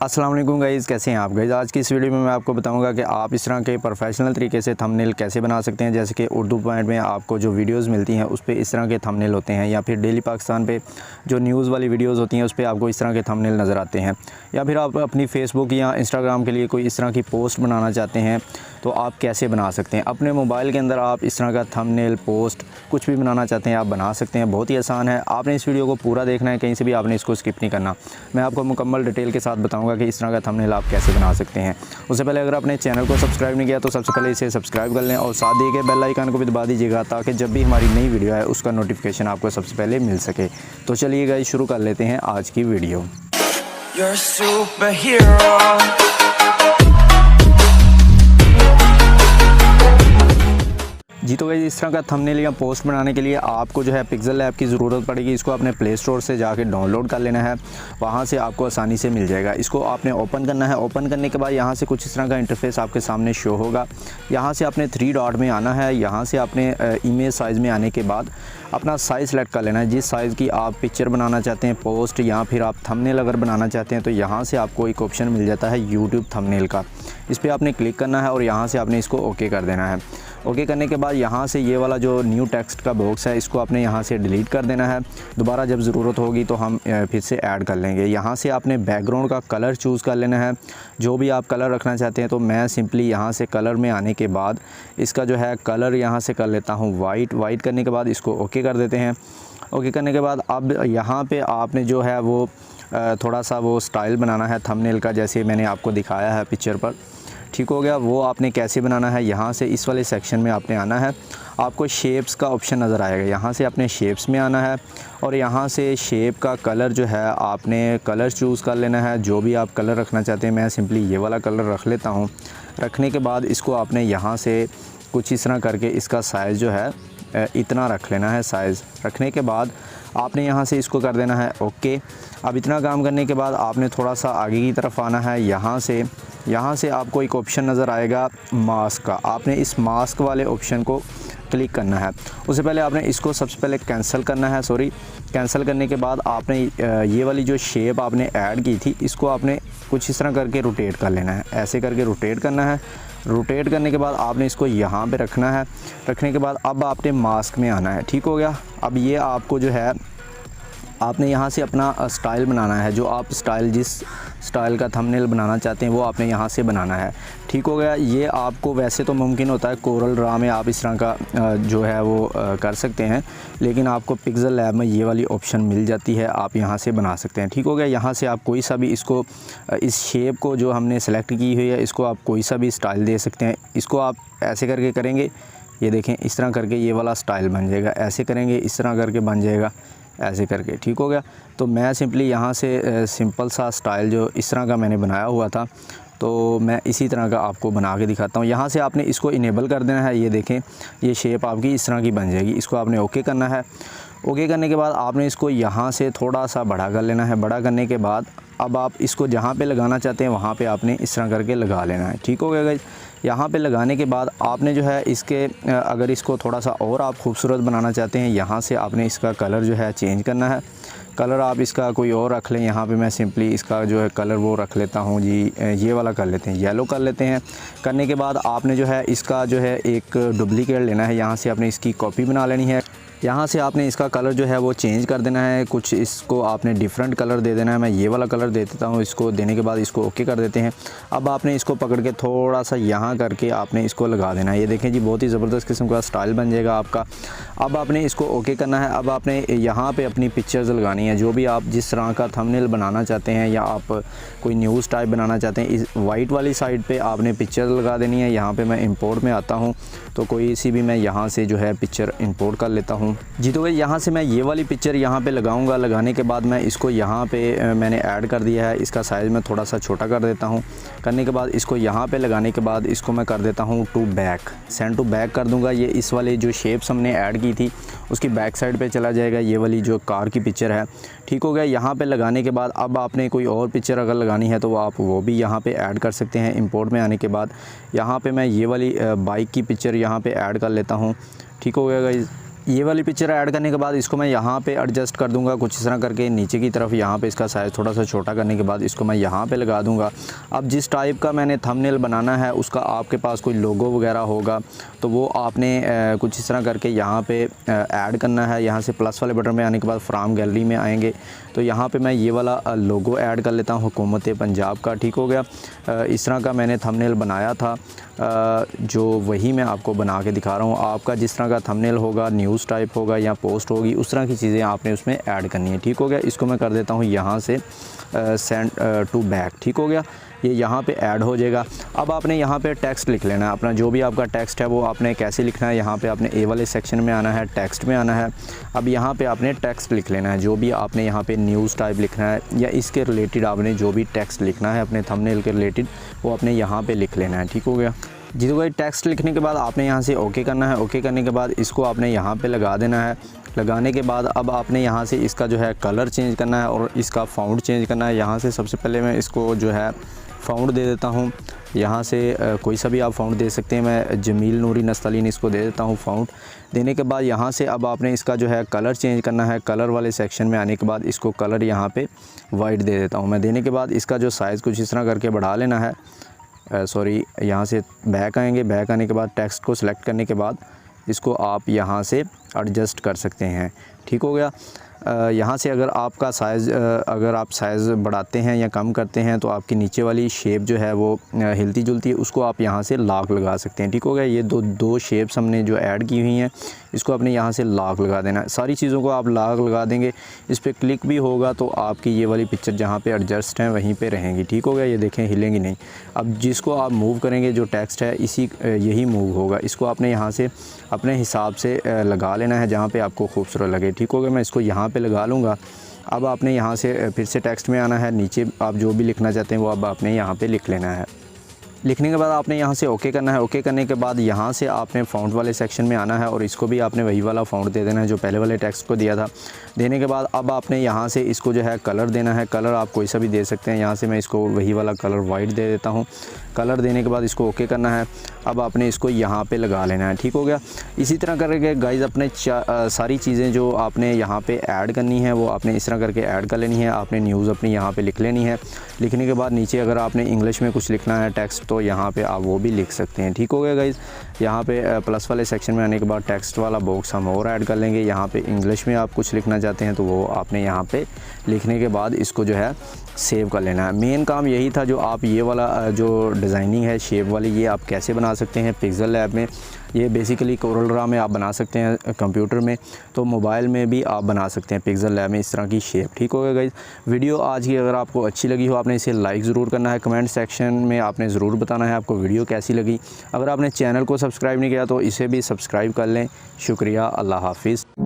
अस्सलाम वालेकुम गाइज़, कैसे हैं आप गाइज़। आज की इस वीडियो में मैं आपको बताऊंगा कि आप इस तरह के प्रोफेशनल तरीके से थंबनेल कैसे बना सकते हैं। जैसे कि उर्दू पॉइंट में आपको जो वीडियोस मिलती हैं उस पे इस तरह के थंबनेल होते हैं, या फिर डेली पाकिस्तान पे जो न्यूज़ वाली वीडियोस होती हैं उस पे आपको इस तरह के थंबनेल नज़र आते हैं। या फिर आप अपनी फेसबुक या इंस्टाग्राम के लिए कोई इस तरह की पोस्ट बनाना चाहते हैं तो आप कैसे बना सकते हैं। अपने मोबाइल के अंदर आप इस तरह का थंबनेल, पोस्ट कुछ भी बनाना चाहते हैं आप बना सकते हैं। बहुत ही आसान है, आपने इस वीडियो को पूरा देखना है, कहीं से भी आपने इसको स्किप नहीं करना। मैं आपको मुकम्मल डिटेल के साथ बताऊंगा कि इस तरह का थंबनेल आप कैसे बना सकते हैं। उससे पहले अगर आपने चैनल को सब्सक्राइब नहीं किया तो सबसे पहले इसे सब्सक्राइब कर लें और साथ दिए गए बेल आइकन को भी दबा दीजिएगा ताकि जब भी हमारी नई वीडियो है उसका नोटिफिकेशन आपको सबसे पहले मिल सके। तो चलिए गाइस, शुरू कर लेते हैं आज की वीडियो। You're a superhero. जी तो गाइस, इस तरह का थंबनेल या पोस्ट बनाने के लिए आपको जो है पिक्सेल लैब की ज़रूरत पड़ेगी। इसको आपने प्ले स्टोर से जाके डाउनलोड कर लेना है, वहाँ से आपको आसानी से मिल जाएगा। इसको आपने ओपन करना है। ओपन करने के बाद यहाँ से कुछ इस तरह का इंटरफेस आपके सामने शो होगा। यहाँ से आपने 3 डॉट में आना है। यहाँ से आपने इमेज साइज़ में आने के बाद अपना साइज़ सेलेक्ट कर लेना है, जिस साइज़ की आप पिक्चर बनाना चाहते हैं, पोस्ट या फिर आप थंबनेल अगर बनाना चाहते हैं तो यहाँ से आपको एक ऑप्शन मिल जाता है यूट्यूब थंबनेल का। इस पर आपने क्लिक करना है और यहाँ से आपने इसको ओके कर देना है। ओके करने के बाद यहाँ से ये वाला जो न्यू टेक्स्ट का बॉक्स है इसको आपने यहाँ से डिलीट कर देना है। दोबारा जब ज़रूरत होगी तो हम फिर से ऐड कर लेंगे। यहाँ से आपने बैकग्राउंड का कलर चूज़ कर लेना है, जो भी आप कलर रखना चाहते हैं। तो मैं सिंपली यहाँ से कलर में आने के बाद इसका जो है कलर यहाँ से कर लेता हूँ वाइट करने के बाद इसको ओके कर देते हैं। ओके करने के बाद अब यहाँ पर आपने जो है वो थोड़ा सा वो स्टाइल बनाना है थंबनेल का, जैसे मैंने आपको दिखाया है पिक्चर पर। ठीक हो गया। वो आपने कैसे बनाना है, यहाँ से इस वाले सेक्शन में आपने आना है। आपको शेप्स का ऑप्शन नज़र आएगा, यहाँ से आपने शेप्स में आना है और यहाँ से शेप का कलर जो है आपने कलर चूज़ कर लेना है, जो भी आप कलर रखना चाहते हैं। मैं सिंपली ये वाला कलर रख लेता हूँ। रखने के बाद इसको आपने यहाँ से कुछ इस तरह करके इसका साइज़ जो है इतना रख लेना है। साइज़ रखने के बाद आपने यहाँ से इसको कर देना है ओके। अब इतना काम करने के बाद आपने थोड़ा सा आगे की तरफ आना है। यहाँ से आपको एक ऑप्शन नज़र आएगा मास्क का। आपने इस मास्क वाले ऑप्शन को क्लिक करना है। उससे पहले आपने इसको सबसे पहले कैंसिल करना है। कैंसिल करने के बाद आपने ये वाली जो शेप आपने ऐड की थी इसको आपने कुछ इस तरह करके रोटेट कर लेना है। ऐसे करके रोटेट करना है। रोटेट करने के बाद आपने इसको यहाँ पे रखना है। रखने के बाद अब आपने मास्क में आना है। ठीक हो गया। अब ये आपको जो है आपने यहाँ से अपना स्टाइल बनाना है, जो आप जिस स्टाइल का थंबनेल बनाना चाहते हैं वो आपने यहाँ से बनाना है। ठीक हो गया। ये आपको वैसे तो मुमकिन होता है कोरल ड्रा में आप इस तरह का जो है वो कर सकते हैं, लेकिन आपको पिक्सेल लैब में ये वाली ऑप्शन मिल जाती है, आप यहाँ से बना सकते हैं। ठीक हो गया। यहाँ से आप कोई सा भी इसको इस शेप को जो हमने सेलेक्ट की हुई है इसको आप कोई सा भी स्टाइल दे सकते हैं। इसको आप ऐसे करके करेंगे, ये देखें इस तरह करके ये वाला स्टाइल बन जाएगा। ऐसे करेंगे इस तरह करके बन जाएगा, ऐसे करके। ठीक हो गया। तो मैं सिंपली यहाँ से सिंपल सा स्टाइल जो इस तरह का मैंने बनाया हुआ था तो मैं इसी तरह का आपको बना के दिखाता हूँ। यहाँ से आपने इसको इनेबल कर देना है। ये देखें ये शेप आपकी इस तरह की बन जाएगी। इसको आपने ओके करना है। ओके करने के बाद आपने इसको यहाँ से थोड़ा सा बड़ा कर लेना है। बड़ा करने के बाद अब आप इसको जहाँ पे लगाना चाहते हैं वहाँ पे आपने इस तरह करके लगा लेना है। ठीक हो गया गाइस। यहाँ पे लगाने के बाद आपने जो है इसके अगर इसको थोड़ा सा और आप खूबसूरत बनाना चाहते हैं, यहाँ से आपने इसका कलर जो है चेंज करना है। कलर आप इसका कोई और रख लें। यहाँ पे मैं सिंपली इसका जो है कलर वो रख लेता हूँ जी, ये वाला कर लेते हैं, येलो कर लेते हैं। करने के बाद आपने जो है इसका जो है एक डुप्लीकेट लेना है। यहाँ से आपने इसकी कॉपी बना लेनी है। यहाँ से आपने इसका कलर जो है वो चेंज कर देना है, कुछ इसको आपने डिफरेंट कलर दे देना है। मैं ये वाला कलर दे देता हूँ। इसको देने के बाद इसको ओके कर देते हैं। अब आपने इसको पकड़ के थोड़ा सा यहाँ करके आपने इसको लगा देना है। ये देखें जी, बहुत ही ज़बरदस्त किस्म का स्टाइल बन जाएगा आपका। अब आपने इसको ओके करना है। अब आपने यहाँ पे अपनी पिक्चर्स लगानी है, जो भी आप जिस तरह का थंबनेल बनाना चाहते हैं या आप कोई न्यूज़ टाइप बनाना चाहते हैं। इस वाइट वाली साइड पे आपने पिक्चर लगा देनी है। यहाँ पे मैं इंपोर्ट में आता हूँ तो कोई सी भी मैं यहाँ से जो है पिक्चर इंपोर्ट कर लेता हूँ जी। तो भाई यहाँ से मैं ये वाली पिक्चर यहाँ पे लगाऊंगा। लगाने के बाद मैं इसको यहाँ पे मैंने ऐड कर दिया है। इसका साइज़ मैं थोड़ा सा छोटा कर देता हूँ। करने के बाद इसको यहाँ पे लगाने के बाद इसको मैं कर देता हूँ to back, send to back कर दूँगा। ये इस वाले जो शेप्स हमने ऐड की थी उसकी बैक साइड पे चला जाएगा। ये वाली जो कार की पिक्चर है। ठीक हो गया। यहाँ पे लगाने के बाद अब आपने कोई और पिक्चर अगर लगानी है तो आप वो भी यहाँ पे ऐड कर सकते हैं। इंपोर्ट में आने के बाद यहाँ पे मैं ये वाली बाइक की पिक्चर यहाँ पे ऐड कर लेता हूँ। ठीक हो गया गाइस। ये वाली पिक्चर ऐड करने के बाद इसको मैं यहाँ पे एडजस्ट कर दूंगा कुछ इस तरह करके नीचे की तरफ। यहाँ पे इसका साइज़ थोड़ा सा छोटा करने के बाद इसको मैं यहाँ पे लगा दूंगा। अब जिस टाइप का मैंने थंबनेल बनाना है उसका आपके पास कोई लोगो वगैरह होगा तो वो आपने कुछ इस तरह करके यहाँ पे ऐड करना है। यहाँ से प्लस वाले बटन में आने के बाद फ्रॉम गैलरी में आएंगे तो यहाँ पे मैं ये वाला लोगो ऐड कर लेता हूँ हुकूमत पंजाब का। ठीक हो गया। इस तरह का मैंने थंबनेल बनाया था जो वही मैं आपको बना के दिखा रहा हूँ। आपका जिस तरह का थंबनेल होगा, न्यूज़ टाइप होगा या पोस्ट होगी, उस तरह की चीज़ें आपने उसमें ऐड करनी है। ठीक हो गया। इसको मैं कर देता हूँ यहाँ से सेंड टू बैक। ठीक हो गया। ये यहाँ पे ऐड हो जाएगा। अब आपने यहाँ पे टेक्स्ट लिख लेना है अपना, जो भी आपका टेक्स्ट है वो आपने कैसे लिखना है। यहाँ पे आपने ए वाले सेक्शन में आना है, टेक्स्ट में आना है। अब यहाँ पे आपने टेक्स्ट लिख लेना है, जो भी आपने यहाँ पे न्यूज़ टाइप लिखना है या इसके रिलेटेड आपने जो भी टेक्स्ट लिखना है अपने थंबनेल के रिलेटेड वो आपने यहाँ पे लिख लेना है। ठीक हो गया जी। तो भाई टेक्स्ट लिखने के बाद आपने यहाँ से ओके करना है। ओके करने के बाद इसको आपने यहाँ पे लगा देना है। लगाने के बाद अब आपने यहाँ से इसका जो है कलर चेंज करना है और इसका फ़ॉन्ट चेंज करना है। यहाँ से सबसे पहले मैं इसको जो है फ़ॉन्ट दे देता हूँ। यहाँ से कोई सा भी आप फ़ॉन्ट दे सकते हैं। मैं जमील नूरी नस्तलीन इसको दे देता हूँ फ़ॉन्ट। देने के बाद यहाँ से अब आपने इसका जो है कलर चेंज करना है। कलर वाले सेक्शन में आने के बाद इसको कलर यहाँ पे वाइट दे देता हूँ मैं। देने के बाद इसका जो साइज़ कुछ इस तरह करके बढ़ा लेना है। सॉरी, यहाँ से बैक आएंगे। बैक आने के बाद टेक्स्ट को सिलेक्ट करने के बाद इसको आप यहाँ से एडजस्ट कर सकते हैं। ठीक हो गया। यहाँ से अगर आपका साइज़ अगर आप साइज़ बढ़ाते हैं या कम करते हैं तो आपकी नीचे वाली शेप जो है वो हिलती जुलती है, उसको आप यहाँ से लॉक लगा सकते हैं। ठीक हो गया। ये दो शेप्स हमने जो ऐड की हुई हैं इसको अपने यहाँ से लॉक लगा देना है। सारी चीज़ों को आप लॉक लगा देंगे। इस पर क्लिक भी होगा तो आपकी ये वाली पिक्चर जहाँ पे एडजस्ट हैं वहीं पे रहेंगी। ठीक हो गया। ये देखें हिलेंगी नहीं। अब जिसको आप मूव करेंगे जो टेक्स्ट है यही मूव होगा। इसको आपने यहाँ से अपने हिसाब से लगा लेना है जहाँ पे आपको खूबसूरत लगे। ठीक हो गया। मैं इसको यहाँ पे लगा लूँगा। अब आपने यहाँ से फिर से टेक्स्ट में आना है। नीचे आप जो भी लिखना चाहते हैं वो अब आपने यहाँ पे लिख लेना है। लिखने के बाद आपने यहाँ से ओके करना है। ओके करने के बाद यहाँ से आपने फ़ॉन्ट वाले सेक्शन में आना है और इसको भी आपने वही वाला फ़ॉन्ट दे देना है जो पहले वाले टेक्स्ट को दिया था। देने के बाद अब आपने यहाँ से इसको जो है कलर देना है। कलर आप कोई सा भी दे सकते हैं। यहाँ से मैं इसको वही वाला कलर वाइट दे देता हूँ। कलर देने के बाद इसको ओके करना है। अब आपने इसको यहाँ पे लगा लेना है। ठीक हो गया। इसी तरह करके गाइज़ अपने सारी चीज़ें जो आपने यहाँ पे ऐड करनी है वो आपने इस तरह करके ऐड कर लेनी है। आपने न्यूज़ अपनी यहाँ पे लिख लेनी है। लिखने के बाद नीचे अगर आपने इंग्लिश में कुछ लिखना है टेक्स्ट तो यहाँ पे आप वो भी लिख सकते हैं। ठीक हो गया गाइज़। यहाँ पे प्लस वाले सेक्शन में आने के बाद टेक्स्ट वाला बॉक्स हम और ऐड कर लेंगे। यहाँ पे इंग्लिश में आप कुछ लिखना चाहते हैं तो वो आपने यहाँ पे लिखने के बाद इसको जो है सेव कर लेना है। मेन काम यही था। जो आप ये वाला जो डिज़ाइनिंग है शेप वाली ये आप कैसे बना सकते हैं पिक्सेल लैब में। ये बेसिकली कोरल ड्रा में आप बना सकते हैं कंप्यूटर में, तो मोबाइल में भी आप बना सकते हैं पिक्सेल लैब में इस तरह की शेप। ठीक हो गया गाइज़। वीडियो आज की अगर आपको अच्छी लगी हो आपने इसे लाइक ज़रूर करना है। कमेंट सेक्शन में आपने ज़रूर बताना है आपको वीडियो कैसी लगी। अगर आपने चैनल को सब्सक्राइब नहीं किया तो इसे भी सब्सक्राइब कर लें। शुक्रिया। अल्लाह हाफिज़।